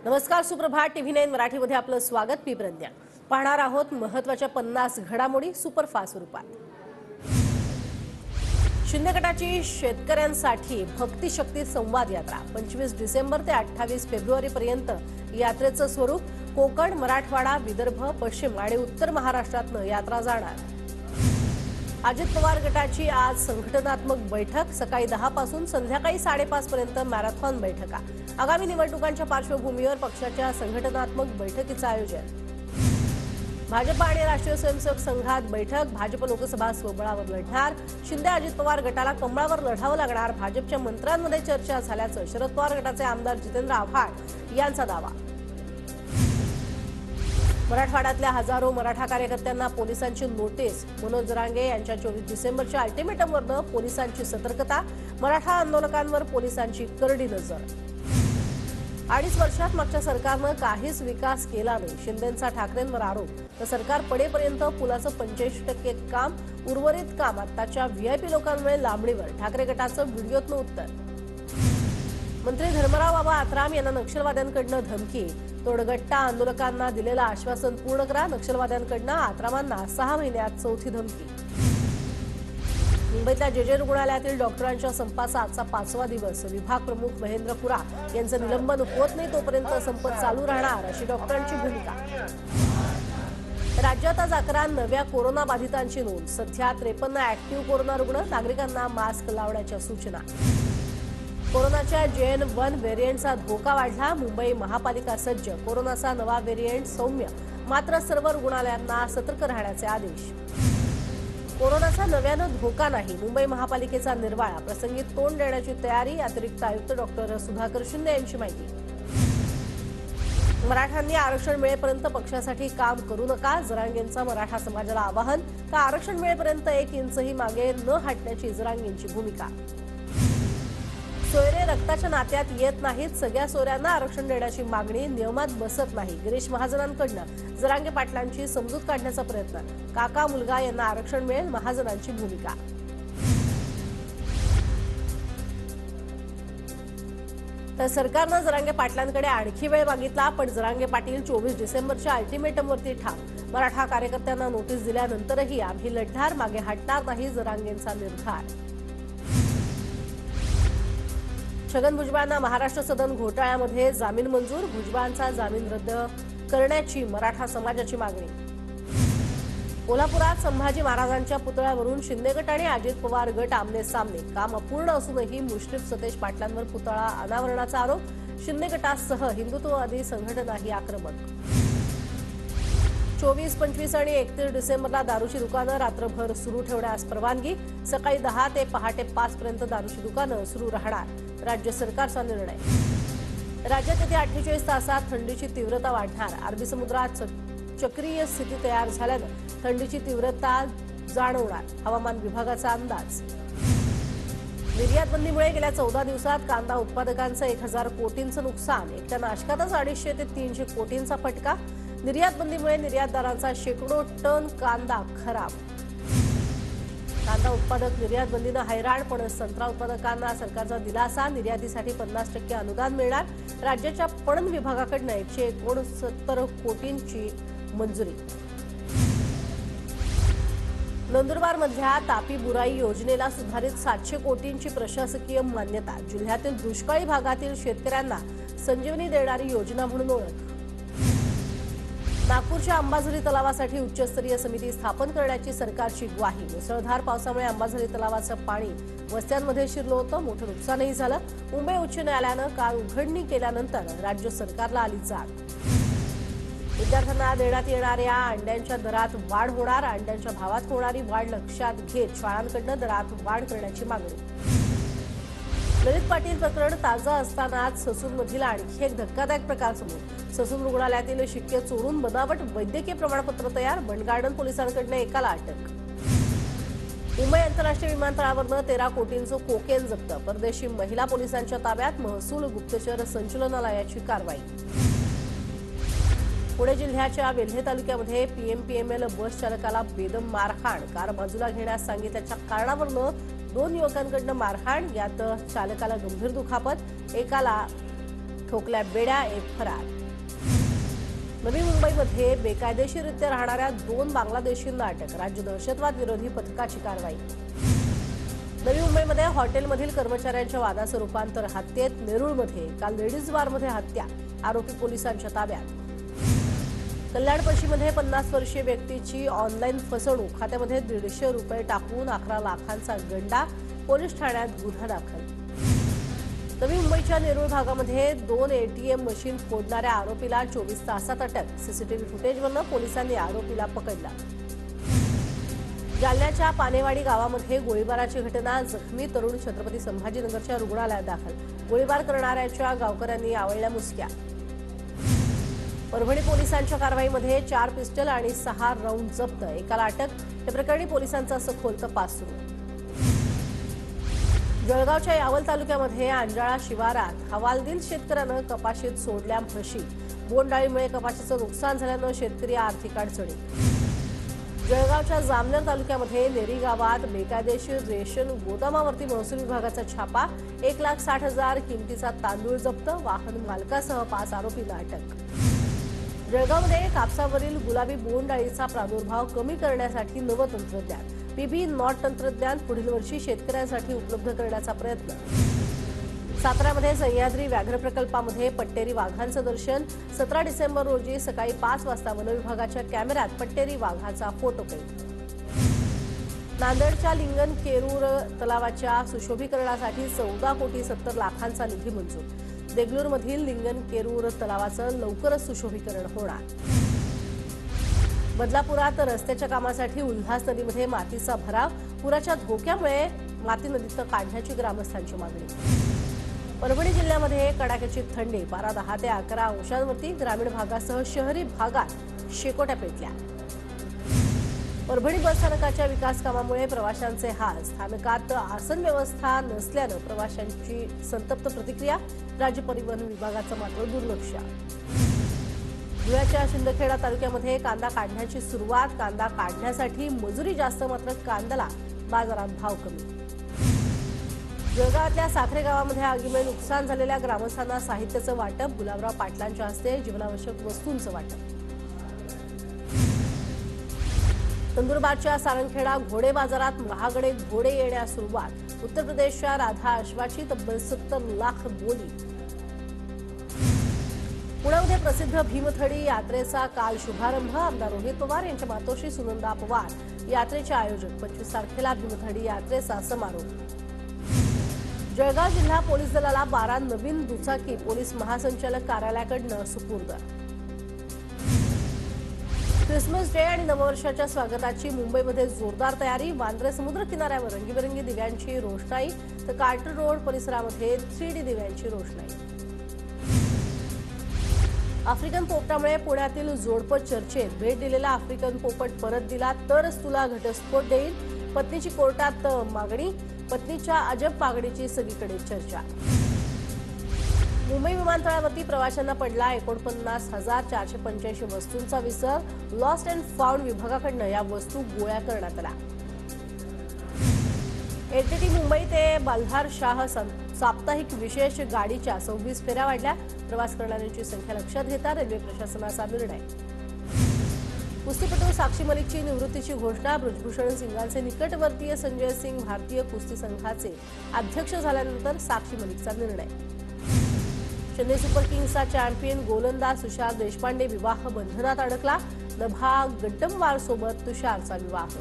नमस्कार, सुप्रभात. TV9 मराठीमध्ये आपलं स्वागत. मी प्रज्ञा. पाहणार आहोत महत्त्वाच्या 50 घडामोडी सुपरफास्ट रूपात. शिंदे गटाची शेतकऱ्यांसाठी भक्तिशक्ती संवाद यात्रा 25 डिसेंबर ते 28 फेब्रुवारी पर्यंत. यात्रेचं स्वरूप कोकण, मराठवाडा, विदर्भ, पश्चिम आणि उत्तर महाराष्ट्रातनं यात्रा जाणार. अजित पवार गटाची आज संघटनात्मक बैठक. सकाळी 10 पासून संध्याकाळी 5:30 पर्यंत मॅरेथॉन बैठका. आगामी निवडणुकांच्या पार्श्वभूमीवर पक्षाच्या संघटनात्मक बैठकीचं आयोजन. भाजप आणि राष्ट्रीय स्वयंसेवक संघात बैठक. भाजप लोकसभा स्वबळावर लढणार. शिंदे अजित पवार गटाला कमळावर लढावं लागणार. भाजपच्या मंत्र्यांमध्ये चर्चा झाल्याचं शरद पवार गटाचे आमदार जितेंद्र आव्हाड यांचा दावा. मराठवाड्यातल्या हजारो मराठा कार्यकर्त्यांना पोलिसांची नोटीस. मनोज जरांगे यांच्या 24 डिसेंबरच्या अल्टिमेटमवरनं पोलिसांची सतर्कता. मराठा आंदोलकांवर पोलिसांची करडी नजर. 2.5 वर्षात मागच्या सरकारनं काहीच विकास केला नाही. शिंदेंचा ठाकरेंवर आरोप. तर सरकार पडेपर्यंत पुलाचं 85% काम, उर्वरित काम आत्ताच्या व्हीआयपी लोकांमुळे लांबणीवर. ठाकरे गटाचं व्हिडिओतनं उत्तर. मंत्री धर्मराव बाबा आत्राम यांना नक्षलवाद्यांकडनं धमकी. तोडगट्टा आंदोलकांना दिलेलं आश्वासन पूर्ण करा. नक्षलवाद्यांकडनं आत्रामांना 6 महिन्यात चौथी धमकी. मुंबईतल्या जे रुग्णालयातील डॉक्टरांच्या संपाचा आजचा 5वा दिवस. विभाग प्रमुख महेंद्र कुरा यांचं निलंबन होत नाही तोपर्यंत संप चालू राहणार अशी डॉक्टरांची भूमिका. राज्यात आज 11 नव्या कोरोना बाधितांची नोंद. सध्या 53 ऍक्टिव्ह कोरोना रुग्ण. नागरिकांना मास्क लावण्याच्या सूचना. कोरोनाच्या JN.1 व्हेरियंटचा धोका वाढला. मुंबई महापालिका सज्ज. कोरोनाचा नवा व्हेरियंट सौम्य, मात्र सर्व रुग्णालयांना सतर्क राहण्याचे आदेश. कोरोनाचा नव्यानं धोका नाही. मुंबई महापालिकेचा निर्वाळा. प्रसंगी तोंड देण्याची तयारी. अतिरिक्त आयुक्त डॉक्टर सुधाकर शिंदे यांची माहिती. मराठ्यांनी आरक्षण मिळेपर्यंत पक्षासाठी काम करू नका. जरांगेंचं मराठा समाजाला आवाहन. तर आरक्षण मिळेपर्यंत 1 इंचही मागे न हटण्याची जरांगेंची भूमिका. सोयरे रक्ताच्या नात्यात येत नाहीत. सगळ्या सोयऱ्यांना आरक्षण देण्याची मागणी नियमात बसत नाही. गिरीश महाजनांकडनं जरांगे पाटलांची समजूत काढण्याचा प्रयत्न. काका मुलगा यांना आरक्षण मिळेल, महाजनांची भूमिका. तर सरकारनं जरांगे पाटलांकडे आणखी वेळ मागितला, पण जरांगे पाटील 24 डिसेंबरच्या अल्टिमेटमवरती ठाम. मराठा कार्यकर्त्यांना नोटीस दिल्यानंतरही आम्ही लढणार, मागे हटणार नाही, जरांगेंचा निर्धार. छगन भुजबळांना महाराष्ट्र सदन घोटाळ्यामध्ये जामीन मंजूर. भुजबळांचा जामीन रद्द करण्याची मराठा समाजाची मागणी. कोल्हापुरात संभाजी महाराजांच्या पुतळ्यावरून शिंदे गट आणि अजित पवार गट आमने सामने. काम अपूर्ण असूनही मुश्रीफ सतेज पाटलांवर पुतळा अनावरणाचा आरोप. शिंदे गटासह हिंदुत्ववादी संघटनाही आक्रमक. 24, 25 आणि 31 डिसेंबरला दारूची दुकानं रात्रभर सुरू ठेवण्यास परवानगी. सकाळी 10 ते पहाटे 5 पर्यंत दारूची दुकानं सुरू राहणार. राज्य सरकारचा निर्णय. राज्यात येत्या 48 तासात थंडीची तीव्रता वाढणार. अरबी समुद्रात चक्रीय स्थिती तयार झाल्यानं थंडीची तीव्रता जाणवणार. हवामान विभागाचा अंदाज. निर्यात बंदीमुळे गेल्या 14 दिवसात कांदा उत्पादकांचं 1000 कोटींचं नुकसान. एकट्या नाशकातच 250 ते 300 कोटींचा फटका. निर्यात बंदीमुळे निर्यातदारांचा शेकडो टन कांदा खराब. कांदा उत्पादक निर्यात बंदीनं हैराण, पण संत्रा उत्पादकांना सरकारचा दिलासा. निर्यातीसाठी 50% अनुदान मिळणार. राज्याच्या पणन विभागाकडनं 169 कोटींची मंजुरी. नंदुरबारमधल्या तापी बुराई योजनेला सुधारित 700 कोटींची प्रशासकीय मान्यता. जिल्ह्यातील दुष्काळी भागातील शेतकऱ्यांना संजीवनी देणारी योजना म्हणून ओळख. नागपूरच्या अंबाझरी तलावासाठी उच्चस्तरीय समिती स्थापन करण्याची सरकारची ग्वाही. मुसळधार पावसामुळे अंबाझरी तलावाचं पाणी वस्त्यांमध्ये शिरलं होतं. मोठं नुकसानही झालं. मुंबई उच्च न्यायालयानं काल उघडणी केल्यानंतर राज्य सरकारला आली जाग. विद्यार्थ्यांना देण्यात येणाऱ्या अंड्यांच्या दरात वाढ होणार. अंड्यांच्या भावात होणारी वाढ लक्षात घेत शाळांकडनं दरात वाढ करण्याची मागणी. ललित पाटील प्रकरण ताजं असतानाच ससूनमधील आणखी एक धक्कादायक प्रकार समोर. ससून रुग्णालयातील शिक्के चोरून बनावट वैद्यकीय प्रमाणपत्र तयार. बंडगार्डन पोलिसांकडून एकाला अटक. मुंबई आंतरराष्ट्रीय विमानतळावरनं 13 कोटींचं कोकेन जप्त. परदेशी महिला पोलिसांच्या ताब्यात. महसूल गुप्तचर संचालनालयाची कारवाई. पुणे जिल्ह्याच्या वेल्हे तालुक्यामध्ये PMPML बस चालकाला बेदम मारहाण. कार बाजूला घेण्यास सांगितल्याच्या कारणावरून 2 युवकांकडून मारहाण. यात चालकाला गंभीर दुखापत. एकाला ठोकल्या बेड्या, एक फरार. नवी मुंबईमध्ये बेकायदेशीररित्या राहणाऱ्या 2 बांगलादेशींना अटक. राज्य दहशतवाद विरोधी पथकाची कारवाई. नवी मुंबईमध्ये हॉटेलमधील कर्मचाऱ्यांच्या वादाचं रूपांतर हत्येत. नेरूळमध्ये काल लेडीज बारमध्ये हत्या, आरोपी पोलिसांच्या ताब्यात. कल्याण पश्चिममध्ये 50 वर्षीय व्यक्तीची ऑनलाईन फसवणूक. खात्यामध्ये 150 रुपये टाकून 11 लाखांचा गंडा. पोलीस ठाण्यात गुन्हा दाखल. नवी मुंबईच्या नेरूळ भागामध्ये 2 ATM मशीन फोडणाऱ्या आरोपीला 24 तासात अटक. सीसीटीव्ही फुटेजवरून पोलिसांनी आरोपीला पकडला. जालन्याच्या पानेवाडी गावामध्ये गोळीबाराची घटना. जखमी तरुण छत्रपती संभाजीनगरच्या रुग्णालयात दाखल. गोळीबार करणाऱ्याच्या गावकऱ्यांनी आवळल्या मुसक्या. परभणी पोलिसांच्या कारवाईमध्ये 4 पिस्टल आणि 6 राऊंड जप्त. एकाला अटक. या प्रकरणी पोलिसांचा सखोल तपास सुरू. जळगावच्या यावल तालुक्यामध्ये अंजाळा शिवारात हवालदिल शेतकऱ्यानं कपाशीत सोडल्या म्हशी. बोंडअळीमुळे कपाशीचं नुकसान झाल्यानं शेतकरी आर्थिक अडचणीत. जळगावच्या जामनेर तालुक्यामध्ये नेरी गावात बेकायदेशीर रेशन गोदामावरती महसूल विभागाचा छापा. 1,60,000 किमतीचा तांदूळ जप्त. वाहन मालकासह 5 आरोपींना अटक. जळगावमध्ये कापसावरील गुलाबी बोंडअळीचा प्रादुर्भाव कमी करण्यासाठी नवं तंत्रज्ञान. PB नॉट तंत्रज्ञान पुढील वर्षी शेतकऱ्यांसाठी उपलब्ध करण्याचा प्रयत्न. साताऱ्यामध्ये सह्याद्री व्याघ्र प्रकल्पामध्ये पट्टेरी वाघांचं दर्शन. 17 डिसेंबर रोजी सकाळी 5 वाजता वनविभागाच्या कॅमेऱ्यात पट्टेरी वाघाचा फोटो कैद. नांदेडच्या लिंगन केरूर तलावाच्या सुशोभीकरणासाठी 14 कोटी 70 लाखांचा निधी मंजूर. देगलूरमधील लिंगन केरूर तलावाचं लवकरच सुशोभीकरण होणार. बदलापुरात रस्त्याच्या कामासाठी उल्हास नदीमध्ये मातीचा भराव. पुराच्या धोक्यामुळे माती नदीतून काढण्याची ग्रामस्थांची मागणी. परभणी जिल्ह्यामध्ये कडाक्याची थंडी. पारा 10 ते 11 अंशांवरती. ग्रामीण भागासह शहरी भागात शेकोट्या पेटल्या. परभणी बसस्थानकाच्या विकास कामामुळे प्रवाशांचे हाल. स्थानकात आसन व्यवस्था नसल्यानं प्रवाशांची संतप्त प्रतिक्रिया. राज्य परिवहन विभागाचं मात्र दुर्लक्ष. धुळ्याच्या शिंदखेडा तालुक्यामध्ये कांदा काढण्याची सुरुवात. कांदा काढण्यासाठी मजुरी जास्त, मात्र कांद्याला बाजारात भाव कमी. जळगावातल्या साखरे गावामध्ये आगीमुळे नुकसान झालेल्या ग्रामस्थांना साहित्याचं वाटप. गुलाबराव पाटलांच्या हस्ते जीवनावश्यक वस्तूंचं वाटप. नंदुरबारच्या सारंगखेडा घोडे बाजारात महागडे घोडे येण्यास सुरुवात. उत्तर प्रदेशच्या राधा अश्वाची तब्बल 70 लाख बोली. पुण्यामध्ये प्रसिद्ध भीमथडी यात्रेचा काल शुभारंभ. आमदार रोहित पवार यांच्या मातोश्री सुनंदा पवार यात्रेचे आयोजक. 25 तारखेला भीमथडी यात्रेचा समारोप. जळगाव जिल्हा पोलीस दलाला 12 नवीन दुचाकी पोलीस महासंचालक कार्यालयाकडून सुपूर्द. क्रिसमस डे आणि नववर्षाच्या स्वागताची मुंबईमध्ये जोरदार तयारी. वांद्रे समुद्र किनाऱ्यावर रंगीबेरंगी दिव्यांची रोषणाई, तर कार्टर रोड परिसरामध्ये 3D दिव्यांची रोषणाई. आफ्रिकन पोपटामुळे पुण्यातील जोडपं चर्चेत. भेट दिलेला आफ्रिकन पोपट परत दिला तरच तुला घटस्फोट देईल. पत्नीची कोर्टात मागणी. पत्नीच्या अजब पागडीची सगळीकडे चर्चा. मुंबई विमानतळावरती प्रवाशांना पडला 49,485 वस्तूंचा विसर. लॉस्ट अँड फाउंड विभागाकडून या वस्तू गोळा करण्यात आल्या. LTT मुंबई ते बल्हार शाह साप्ताहिक विशेष गाडीच्या 26 फेऱ्या वाढल्या. प्रवास करणाऱ्यांची संख्या लक्षात घेता रेल्वे प्रशासनाचा निर्णय. कुस्तीपटू साक्षी मलिकची निवृत्तीची घोषणा. बृजभूषण सिंगांचे निकटवर्तीय संजय सिंग भारतीय कुस्ती संघाचे अध्यक्ष झाल्यानंतर साक्षी मलिकचा निर्णय. चेन्नई सुपर किंग्सचा चॅम्पियन गोलंदाज तुषार देशपांडे विवाह बंधनात अडकला. नभा गड्डमवार सोबत तुषारचा विवाह.